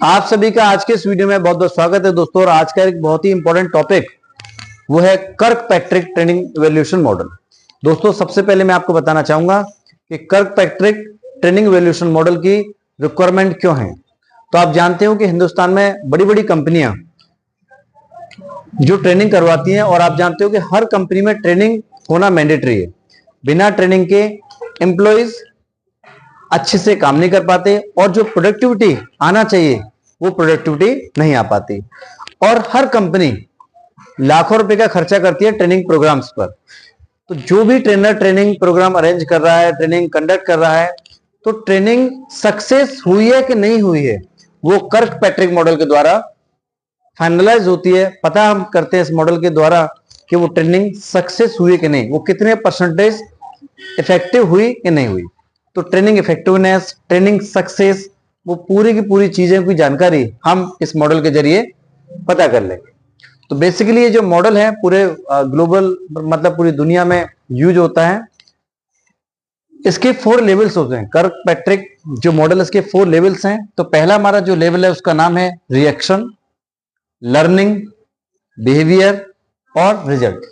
आप सभी का आज के इस वीडियो में बहुत बहुत स्वागत है दोस्तों। और आज का एक बहुत ही इंपॉर्टेंट टॉपिक वो है कर्कपैट्रिक ट्रेनिंग इवैल्यूएशन मॉडल। दोस्तों सबसे पहले मैं आपको बताना चाहूंगा कि कर्कपैट्रिक ट्रेनिंग इवैल्यूएशन मॉडल की रिक्वायरमेंट क्यों है। तो आप जानते हो कि हिंदुस्तान में बड़ी बड़ी कंपनियां जो ट्रेनिंग करवाती हैं, और आप जानते हो कि हर कंपनी में ट्रेनिंग होना मैंडेटरी है। बिना ट्रेनिंग के एम्प्लॉइज अच्छे से काम नहीं कर पाते और जो प्रोडक्टिविटी आना चाहिए वो प्रोडक्टिविटी नहीं आ पाती। और हर कंपनी लाखों रुपए का खर्चा करती है ट्रेनिंग प्रोग्राम्स पर। तो जो भी ट्रेनर ट्रेनिंग प्रोग्राम अरेंज कर रहा है, ट्रेनिंग कंडक्ट कर रहा है, तो ट्रेनिंग सक्सेस हुई है कि नहीं हुई है वो कर्कपैट्रिक मॉडल के द्वारा फाइनलाइज होती है। पता हम करते हैं इस मॉडल के द्वारा कि वो ट्रेनिंग सक्सेस हुई कि नहीं, वो कितने परसेंटेज इफेक्टिव हुई कि नहीं हुई। तो ट्रेनिंग इफेक्टिवनेस, ट्रेनिंग सक्सेस, वो पूरी की पूरी चीजें की जानकारी हम इस मॉडल के जरिए पता कर लेंगे। तो बेसिकली ये जो मॉडल है पूरे ग्लोबल मतलब पूरी दुनिया में यूज होता है। इसके 4 लेवल्स होते हैं। कर्कपैट्रिक जो मॉडल, इसके 4 लेवल्स हैं। तो पहला हमारा जो लेवल है उसका नाम है रिएक्शन, लर्निंग, बिहेवियर और रिजल्ट।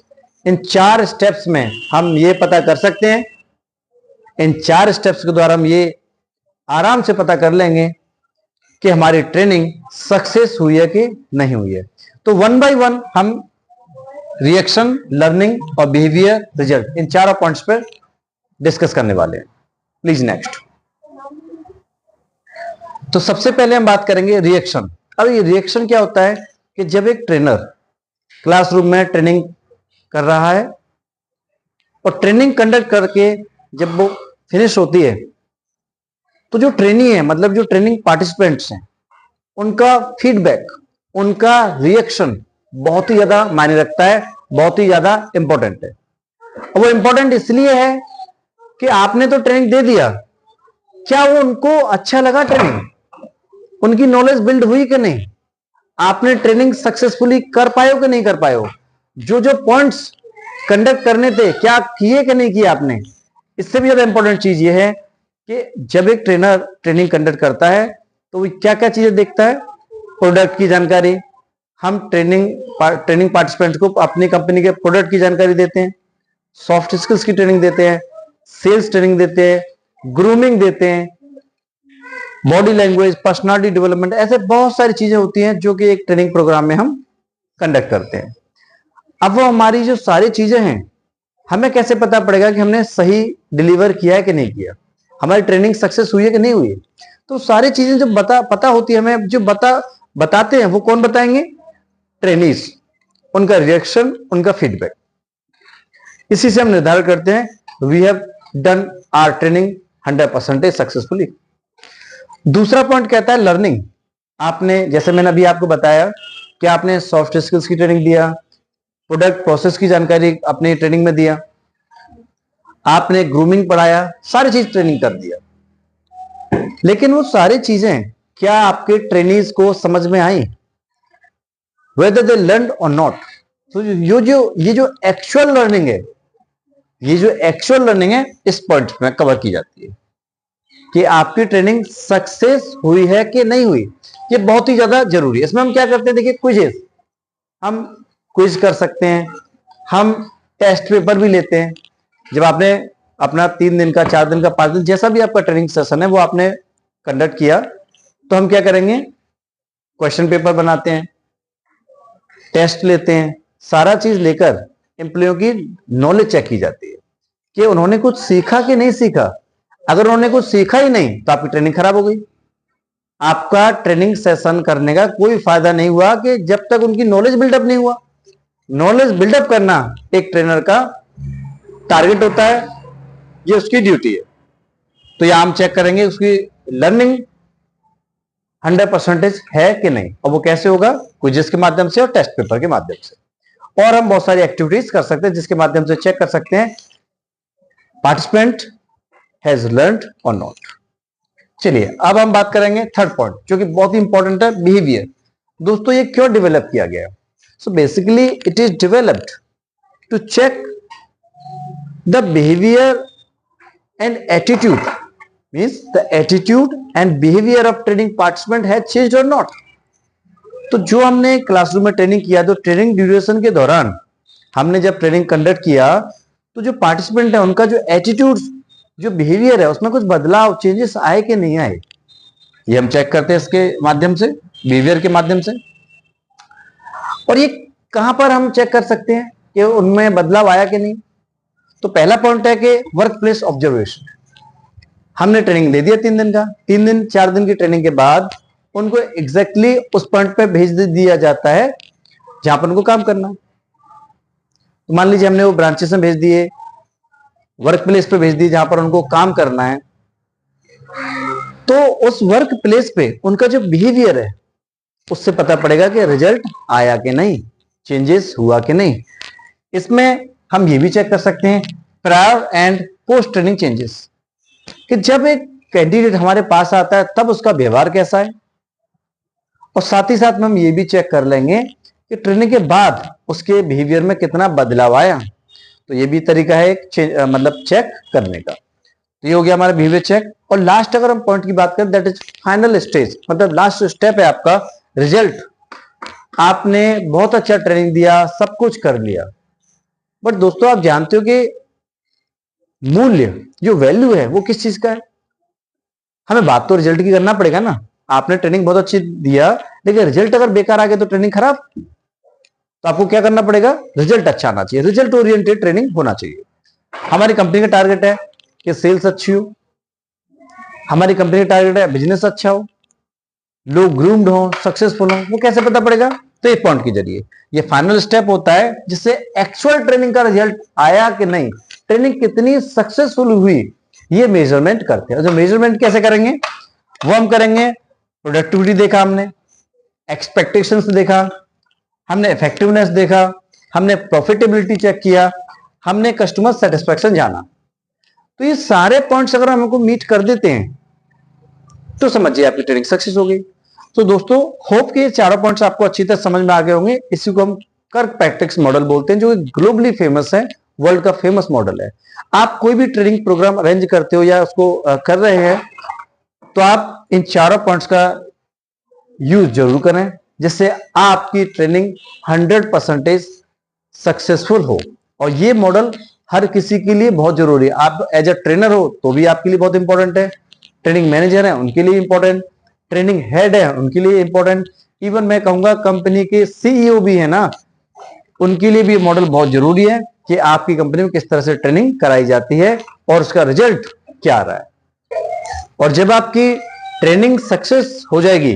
इन 4 स्टेप्स में हम ये पता कर सकते हैं, इन 4 स्टेप्स के द्वारा हम ये आराम से पता कर लेंगे कि हमारी ट्रेनिंग सक्सेस हुई है कि नहीं हुई है। तो 1 बाय 1 हम रिएक्शन, लर्निंग और बिहेवियर, रिजल्ट, इन चारों पॉइंट्स पर डिस्कस करने वाले हैं। Please next. तो सबसे पहले हम बात करेंगे रिएक्शन। अब ये रिएक्शन क्या होता है कि जब एक ट्रेनर क्लासरूम में ट्रेनिंग कर रहा है और ट्रेनिंग कंडक्ट करके जब वो फिनिश होती है, तो जो ट्रेनी है मतलब जो ट्रेनिंग पार्टिसिपेंट्स हैं, उनका फीडबैक, उनका रिएक्शन बहुत ही ज्यादा मायने रखता है, बहुत ही ज्यादा इंपॉर्टेंट है। और वो इंपॉर्टेंट इसलिए है कि आपने तो ट्रेनिंग दे दिया, क्या वो उनको अच्छा लगा, ट्रेनिंग उनकी नॉलेज बिल्ड हुई कि नहीं, आपने ट्रेनिंग सक्सेसफुली कर पाए हो कि नहीं कर पाए हो, जो जो पॉइंट्स कंडक्ट करने थे क्या किए कि नहीं किए आपने। इससे भी ज्यादा इंपॉर्टेंट चीज ये है कि जब एक ट्रेनर ट्रेनिंग कंडक्ट करता है तो वो क्या क्या चीजें देखता है। प्रोडक्ट की जानकारी, हम ट्रेनिंग पार्टिसिपेंट को अपनी कंपनी के प्रोडक्ट की जानकारी देते हैं, सॉफ्ट स्किल्स की ट्रेनिंग देते हैं, सेल्स ट्रेनिंग देते हैं, ग्रूमिंग देते हैं, बॉडी लैंग्वेज, पर्सनालिटी डेवलपमेंट, ऐसे बहुत सारी चीजें होती हैं जो कि एक ट्रेनिंग प्रोग्राम में हम कंडक्ट करते हैं। अब वो हमारी जो सारी चीजें हैं, हमें कैसे पता पड़ेगा कि हमने सही डिलीवर किया है कि नहीं किया, हमारी ट्रेनिंग सक्सेस हुई है कि नहीं हुई है। तो सारी चीजें जो पता होती है हमें, जो बताते हैं वो कौन बताएंगे, ट्रेनीज, उनका रिएक्शन, उनका फीडबैक। इसी से हम निर्धारित करते हैं we have done our training 100% successfully. दूसरा पॉइंट कहता है लर्निंग। आपने, जैसे मैंने अभी आपको बताया कि आपने सॉफ्ट स्किल्स की ट्रेनिंग दिया, प्रोडक्ट प्रोसेस की जानकारी अपनी ट्रेनिंग में दिया, आपने ग्रूमिंग पढ़ाया, सारी चीज ट्रेनिंग कर दिया, लेकिन वो सारी चीजें क्या आपके ट्रेनीज को समझ में आई, वेदर दे लर्न और नॉट। तो ये जो एक्चुअल लर्निंग है, ये जो एक्चुअल लर्निंग है इस पॉइंट में कवर की जाती है कि आपकी ट्रेनिंग सक्सेस हुई है कि नहीं हुई। ये बहुत ही ज्यादा जरूरी है। इसमें हम क्या करते हैं, देखिए क्विजेस, हम क्विज कर सकते हैं, हम टेस्ट पेपर भी लेते हैं। जब आपने अपना 3 दिन का, 4 दिन का, 5 दिन, जैसा भी आपका ट्रेनिंग सेशन है वो आपने कंडक्ट किया, तो हम क्या करेंगे, क्वेश्चन पेपर बनाते हैं, टेस्ट लेते हैं, सारा चीज लेकर एम्प्लॉय की नॉलेज चेक की जाती है कि उन्होंने कुछ सीखा कि नहीं सीखा। अगर उन्होंने कुछ सीखा ही नहीं तो आपकी ट्रेनिंग खराब हो गई। आपका ट्रेनिंग सेशन करने का कोई फायदा नहीं हुआ कि जब तक उनकी नॉलेज बिल्डअप नहीं हुआ। नॉलेज बिल्डअप करना एक ट्रेनर का टारगेट होता है, ये उसकी ड्यूटी है। तो ये हम चेक करेंगे उसकी लर्निंग 100% है कि नहीं, और वो कैसे होगा, क्विज़ेस के माध्यम से और टेस्ट पेपर के माध्यम से। और हम बहुत सारी एक्टिविटीज कर सकते हैं जिसके माध्यम से चेक कर सकते हैं पार्टिसिपेंट हैज लर्नड और नॉट। चलिए अब हम बात करेंगे थर्ड पॉइंट जो कि बहुत ही इंपॉर्टेंट है, बिहेवियर। दोस्तों ये क्यों डेवलप किया गया है? So basically it is developed to check the behaviour and attitude means the attitude and behaviour of training participant has changed और नॉट। तो जो हमने क्लासरूम में ट्रेनिंग किया, तो ट्रेनिंग ड्यूरेशन के दौरान हमने जब ट्रेनिंग कंडक्ट किया, तो जो पार्टिसिपेंट है उनका जो एटीट्यूड, जो बिहेवियर है, उसमें कुछ बदलाव, चेंजेस आए कि नहीं आए, ये हम चेक करते हैं इसके माध्यम से, बिहेवियर के माध्यम से। और ये कहां पर हम चेक कर सकते हैं कि उनमें बदलाव आया कि नहीं? तो पहला पॉइंट है कि वर्क प्लेस ऑब्जर्वेशन। हमने ट्रेनिंग दे दिया 3 दिन का, 3 दिन 4 दिन की ट्रेनिंग के बाद उनको एग्जैक्टली उस पॉइंट पे भेज दिया जाता है जहां पर उनको काम करना है। तो मान लीजिए हमने वो ब्रांचेस में भेज दिए, वर्क प्लेस पे भेज दिए जहां पर उनको काम करना है, तो उस वर्क प्लेस पे उनका जो बिहेवियर है उससे पता पड़ेगा कि रिजल्ट आया कि नहीं, चेंजेस हुआ कि नहीं। इसमें हम ये भी चेक कर सकते हैं prior and post training changes, कि जब एक कैंडिडेट हमारे पास आता है तब उसका व्यवहार कैसा है, और साथ ही साथ में हम ये भी चेक कर लेंगे कि ट्रेनिंग के बाद उसके बिहेवियर में कितना बदलाव आया। तो ये भी तरीका है मतलब चेक करने का। तो ये हो गया हमारा बिहेवियर चेक। और लास्ट अगर हम पॉइंट की बात करें, दैट इज फाइनल स्टेज, मतलब लास्ट स्टेप है आपका रिजल्ट। आपने बहुत अच्छा ट्रेनिंग दिया, सब कुछ कर लिया, बट दोस्तों आप जानते हो कि मूल्य, जो वैल्यू है, वो किस चीज का है? हमें बात तो रिजल्ट की करना पड़ेगा ना। आपने ट्रेनिंग बहुत अच्छी दिया, लेकिन रिजल्ट अगर बेकार आ गया तो ट्रेनिंग खराब। तो आपको क्या करना पड़ेगा? रिजल्ट अच्छा आना चाहिए, रिजल्ट ओरिएंटेड ट्रेनिंग होना चाहिए। हमारी कंपनी का टारगेट है कि सेल्स अच्छी हो, हमारी कंपनी का टारगेट है बिजनेस अच्छा हो, लोग ग्रूम्ड हो, सक्सेसफुल हो। वो कैसे पता पड़ेगा? तो एक पॉइंट के जरिए। ये फाइनल स्टेप होता है जिससे एक्चुअल ट्रेनिंग का रिजल्ट आया कि नहीं, ट्रेनिंग कितनी सक्सेसफुल हुई, ये मेजरमेंट करते हैं। जो मेजरमेंट कैसे करेंगे वो हम करेंगे, प्रोडक्टिविटी देखा हमने, एक्सपेक्टेशंस देखा हमने, इफेक्टिवनेस देखा हमने, प्रॉफिटेबिलिटी चेक किया हमने, कस्टमर सेटिस्फेक्शन जाना। तो ये सारे पॉइंट्स अगर हमको मीट कर देते हैं तो समझिए आपकी ट्रेनिंग सक्सेस हो गई। तो दोस्तों होप कि ये चारों पॉइंट्स आपको अच्छी तरह समझ में आ गए होंगे। इसी को हम कर्क पैट्रिक्स मॉडल बोलते हैं, जो ग्लोबली फेमस है, वर्ल्ड का फेमस मॉडल है। आप कोई भी ट्रेनिंग प्रोग्राम अरेंज करते हो या उसको कर रहे हैं, तो आप इन चारों पॉइंट्स का यूज जरूर करें, जिससे आपकी ट्रेनिंग 100% सक्सेसफुल हो। और ये मॉडल हर किसी के लिए बहुत जरूरी है। आप एज अ ट्रेनर हो तो भी आपके लिए बहुत इंपॉर्टेंट है, ट्रेनिंग मैनेजर है उनके लिए इंपॉर्टेंट, ट्रेनिंग हेड है उनके लिए इंपॉर्टेंट, इवन मैं कहूंगा कंपनी के सीईओ भी है ना, उनके लिए भी मॉडल बहुत जरूरी है कि आपकी कंपनी में किस तरह से ट्रेनिंग कराई जाती है और उसका रिजल्ट क्या आ रहा है। और जब आपकी ट्रेनिंग सक्सेस हो जाएगी,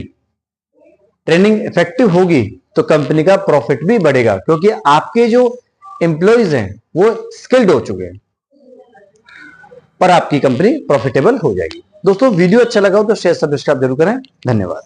ट्रेनिंग इफेक्टिव होगी, तो कंपनी का प्रॉफिट भी बढ़ेगा, क्योंकि आपके जो एम्प्लॉइज हैं वो स्किल्ड हो चुके हैं और आपकी कंपनी प्रॉफिटेबल हो जाएगी। दोस्तों वीडियो अच्छा लगा हो तो शेयर सब्सक्राइब जरूर करें। धन्यवाद।